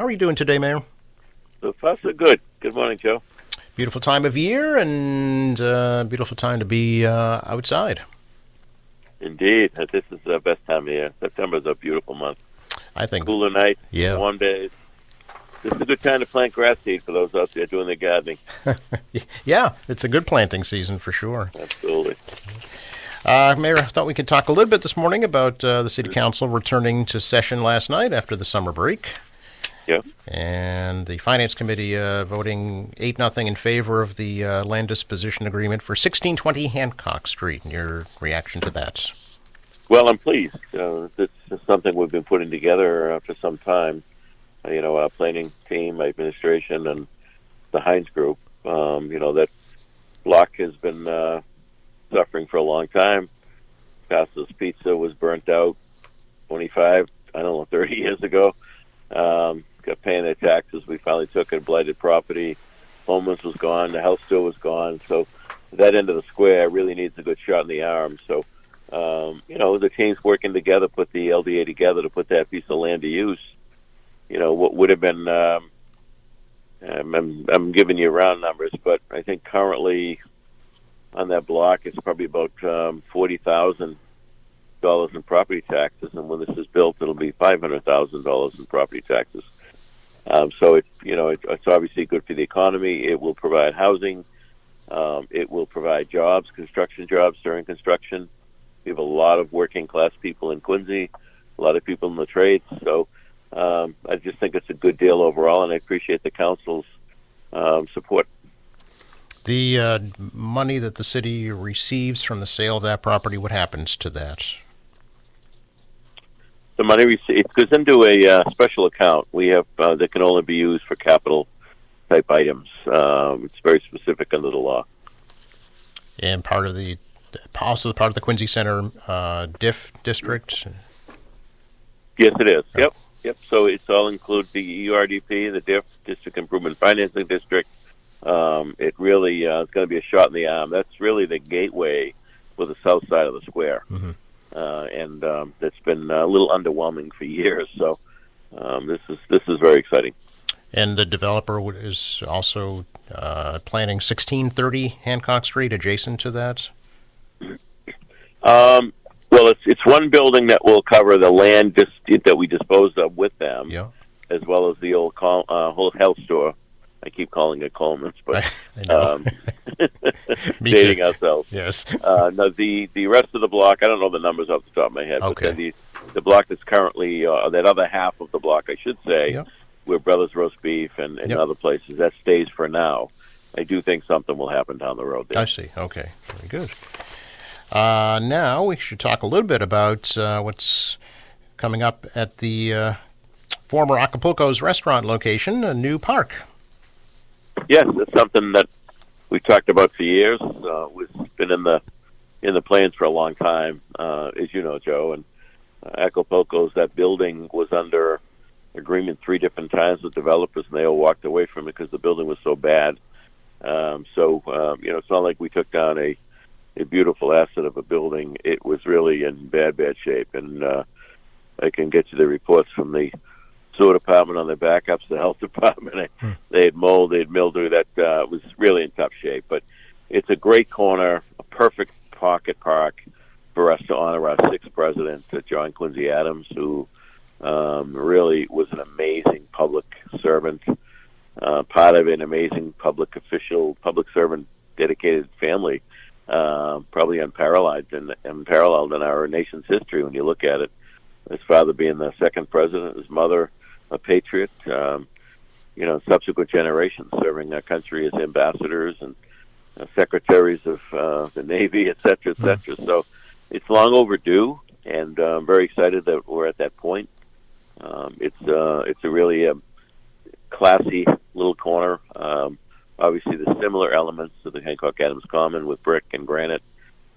How are you doing today, Mayor? So far, so good. Good morning, Joe. Beautiful time of year and beautiful time to be outside. Indeed, this is the best time of year. September is a beautiful month. I think, Cooler nights, yeah. warm days. This is a good time to plant grass seed for those out there doing their gardening. Yeah, it's a good planting season for sure. Absolutely. Mayor, I thought we could talk a little bit this morning about the City Council returning to session last night after the summer break. Yeah. And the Finance Committee voting 8-0 in favor of the land disposition agreement for 1620 Hancock Street. And your reaction to that? Well, I'm pleased. This is something we've been putting together for some time. Our planning team, my administration, and the Heinz Group. That block has been suffering for a long time. Passo's Pizza was burnt out 30 years ago. Got paying their taxes. We finally took it, blighted property. Homeless was gone. The health store was gone. So that end of the square really needs a good shot in the arm. So, the team's working together, put the LDA together to put that piece of land to use. What would have been, I'm giving you round numbers, but I think currently on that block it's probably about $40,000 in property taxes, and when this is built, it'll be $500,000 in property taxes. So it's obviously good for the economy. It will provide housing. It will provide jobs, construction jobs during construction. We have a lot of working class people in Quincy, a lot of people in the trades. So I just think it's a good deal overall, and I appreciate the council's support. The money that the city receives from the sale of that property, what happens to that? The money it goes into a special account we have that can only be used for capital type items. It's very specific under the law. And also part of the Quincy Center DIF district? Yes, it is. Yep. So it's all include the URDP, the DIF, District Improvement Financing District. It really is going to be a shot in the arm. That's really the gateway for the south side of the square. Mm-hmm. And that's been a little underwhelming for years. So this is very exciting. And the developer is also planning 1630 Hancock Street adjacent to that? Well, it's one building that will cover the land that we disposed of with them, yeah, as well as the old whole health store. I keep calling it Coleman's, but I know. dating too. ourselves. Yes. No, the rest of the block, I don't know the numbers off the top of my head, Okay. but the block that's currently, that other half of the block, I should say, Yep. where Brothers Roast Beef and Yep. other places, that stays for now. I do think something will happen down the road there. I see. Okay. Very good. Now we should talk a little bit about what's coming up at the former Acapulco's restaurant location, a new park. Yes, it's something that we've talked about for years. It's been in the plans for a long time, as you know, Joe. And Acapulco's, that building was under agreement 3 different times with developers, and they all walked away from it because the building was so bad. It's not like we took down a beautiful asset of a building. It was really in bad shape, and I can get you the reports from the sewer department on their backups, the health department. They had mold, they had mildew. That was really in tough shape. But it's a great corner, a perfect pocket park for us to honor our 6th president, John Quincy Adams, who really was an amazing public servant, part of an amazing public official, public servant, dedicated family, probably unparalleled in our nation's history when you look at it. His father being the 2nd president, his mother a patriot, subsequent generations serving our country as ambassadors and secretaries of the Navy, et cetera, et cetera. So it's long overdue, and I'm very excited that we're at that point. It's a really classy little corner. Obviously, the similar elements to the Hancock Adams Common with brick and granite.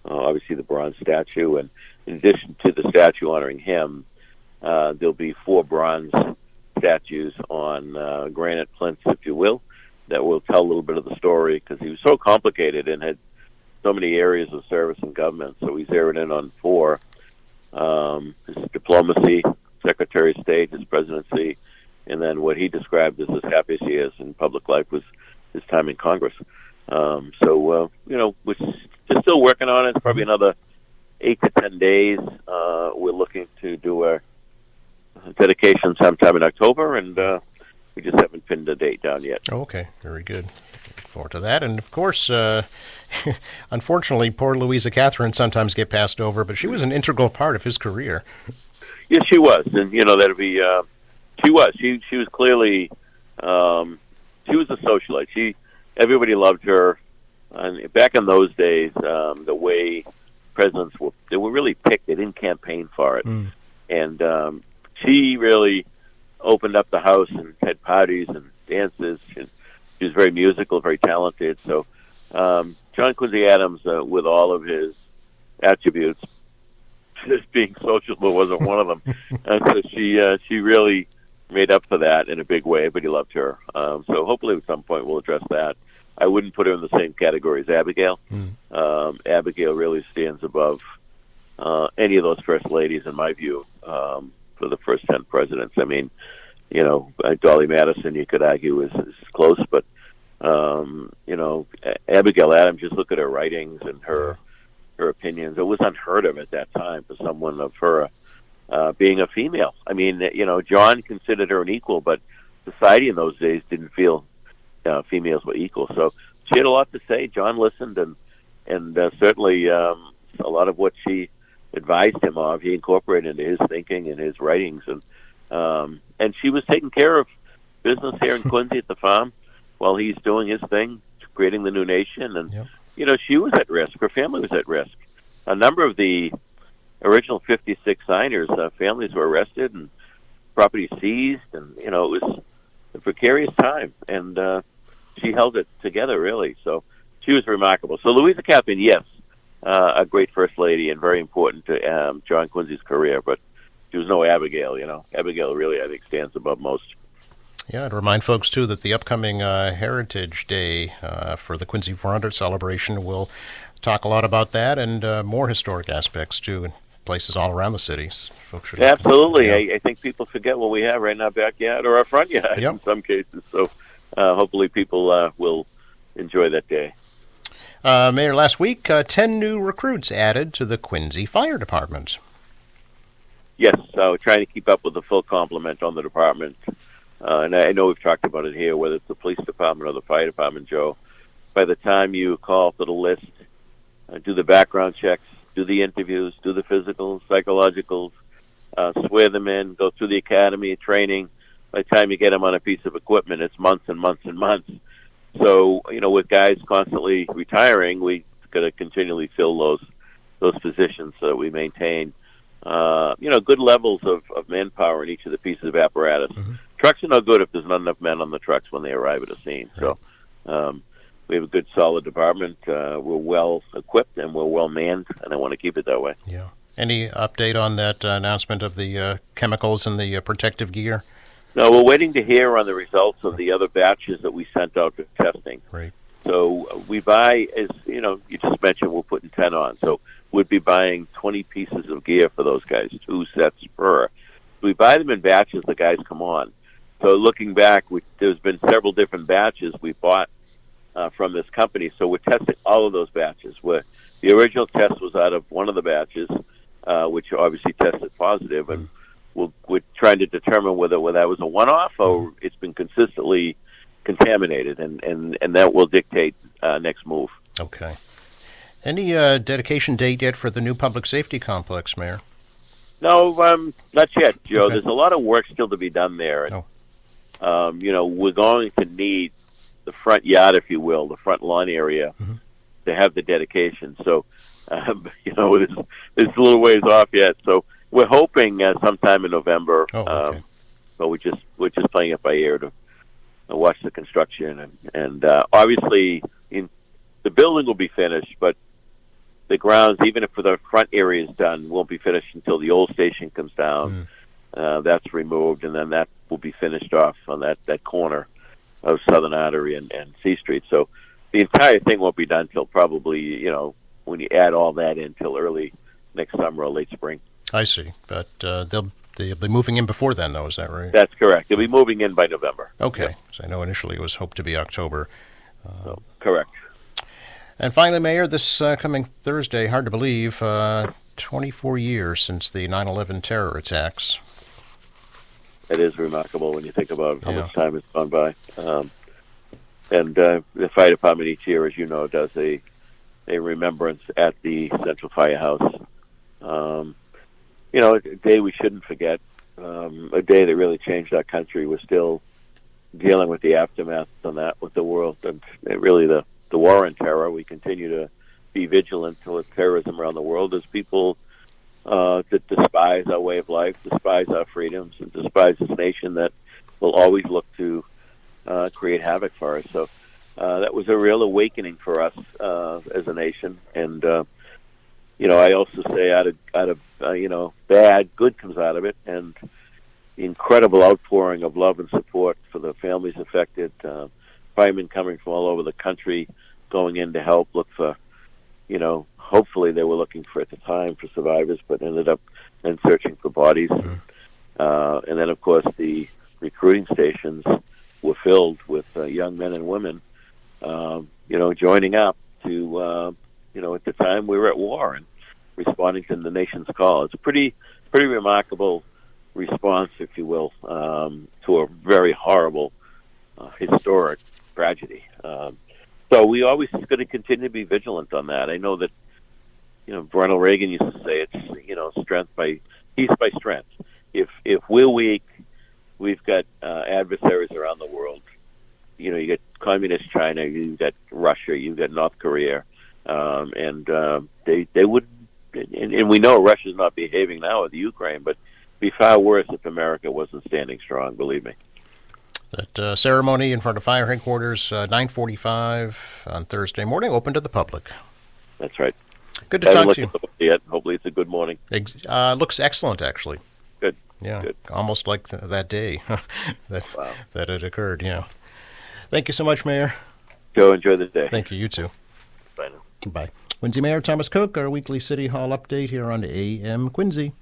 Obviously, the bronze statue, and in addition to the statue honoring him, there'll be 4 bronze statues on granite plinths, if you will, that will tell a little bit of the story, because he was so complicated and had so many areas of service in government. So we zeroed in on 4: his diplomacy, Secretary of State, his presidency, and then what he described as his happiest years in public life was his time in Congress. We're just still working on it. It's probably another 8 to 10 days. We're looking to do a dedication sometime in October, and we just haven't pinned a date down yet. Oh, okay, very good. Look forward to that. And of course, unfortunately, poor Louisa Catherine sometimes get passed over, but she was an integral part of his career. Yes, she was, and that'd be. She was. She was clearly. She was a socialite. Everybody loved her. And back in those days, the way presidents were really picked. They didn't campaign for it, and she really opened up the house and had parties and dances. And she was very musical, very talented. So John Quincy Adams, with all of his attributes, just being sociable wasn't one of them. And so she really made up for that in a big way, but he loved her. So hopefully at some point we'll address that. I wouldn't put her in the same category as Abigail. Abigail really stands above any of those first ladies, in my view, for the first 10 presidents. I mean, Dolly Madison, you could argue, is close, but, Abigail Adams, just look at her writings and her opinions. It was unheard of at that time for someone of her being a female. I mean, John considered her an equal, but society in those days didn't feel females were equal. So she had a lot to say. John listened, and certainly a lot of what she advised him of, he incorporated into his thinking and his writings. And she was taking care of business here in Quincy at the farm while he's doing his thing, creating the new nation. And, she was at risk. Her family was at risk. A number of the original 56 signers, families were arrested and property seized. And, it was a precarious time. And she held it together, really. So she was remarkable. So Louisa Catherine, yes, a great first lady and very important to John Quincy's career. But she was no Abigail, Abigail really, I think, stands above most. Yeah, to remind folks, too, that the upcoming Heritage Day for the Quincy 400 celebration will talk a lot about that and more historic aspects, too, in places all around the city. Folks should, absolutely. Yeah. I think people forget what we have right in our backyard or our front yard in some cases. So hopefully people will enjoy that day. Mayor, last week, 10 new recruits added to the Quincy Fire Department. Yes, we're trying to keep up with the full complement on the department. And I know we've talked about it here, whether it's the police department or the fire department, Joe. By the time you call for the list, do the background checks, do the interviews, do the physicals, psychologicals, swear them in, go through the academy, training. By the time you get them on a piece of equipment, it's months and months and months. So, with guys constantly retiring, we got to continually fill those positions so that we maintain good levels of manpower in each of the pieces of apparatus. Trucks are no good if there's not enough men on the trucks when they arrive at a scene. Right. So we have a good, solid department. We're well equipped and we're well manned, and I want to keep it that way. Yeah. Any update on that announcement of the chemicals and the protective gear? No, we're waiting to hear on the results of the other batches that we sent out for testing. Right. So we buy, as you just mentioned, we're putting 10 on. So we'd be buying 20 pieces of gear for those guys, 2 sets per. We buy them in batches, the guys come on. So looking back, there's been several different batches we bought from this company. So we're testing all of those batches. The original test was out of one of the batches, which obviously tested positive, and we're trying to determine whether that was a one-off or it's been consistently contaminated, and that will dictate next move. Okay. Any dedication date yet for the new public safety complex, Mayor? No, not yet, Joe. Okay. There's a lot of work still to be done there. And, we're going to need the front yard, if you will, the front lawn area, to have the dedication. So, there's a little ways off yet. So we're hoping sometime in November. Okay. But we're just playing it by ear to watch the construction, and obviously the building will be finished, but the grounds, even if the front area is done, won't be finished until the old station comes down. That's removed, and then that will be finished off on that corner of Southern Artery and C Street. So the entire thing won't be done till probably, when you add all that in, till early next summer or late spring. I see, but they'll They'll be moving in before then, though. Is that right? That's correct. They'll be moving in by November. Okay. Yep. So I know initially it was hoped to be October. So, correct. And finally, Mayor, this coming Thursday, hard to believe, 24 years since the 9/11 terror attacks. It is remarkable when you think about how Yeah. much time has gone by. And the fire department each year, as you know, does a remembrance at the Central Firehouse. A day we shouldn't forget, a day that really changed our country. We're still dealing with the aftermath on that with the world, and really the war on terror. We continue to be vigilant with terrorism around the world as people that despise our way of life, despise our freedoms, and despise this nation that will always look to create havoc for us. So that was a real awakening for us as a nation. And I also say out of bad, good comes out of it, and the incredible outpouring of love and support for the families affected. Firemen coming from all over the country, going in to help look for, hopefully they were looking for at the time for survivors, but ended up then searching for bodies. And then, of course, the recruiting stations were filled with young men and women, joining up to, at the time we were at war and responding to the nation's call. It's a pretty remarkable response, if you will, to a very horrible, historic tragedy. So we always going to continue to be vigilant on that. I know that, Ronald Reagan used to say it's, peace by strength. If we're weak, we've got adversaries around the world. You got communist China, you've got Russia, you've got North Korea, and they would, and we know Russia's not behaving now with Ukraine, but it'd be far worse if America wasn't standing strong, believe me. That ceremony in front of fire headquarters, 9:45 on Thursday morning, open to the public. That's right. Good to I haven't talk looked to you. at the book yet. Hopefully it's a good morning. Looks excellent, actually. Good. Yeah, Good. almost like that day that Wow. that it occurred. Yeah. Thank you so much, Mayor. Joe, enjoy the day. Thank you. You too. Bye now. Bye. Quincy Mayor Thomas Cook, our weekly City Hall update here on AM Quincy.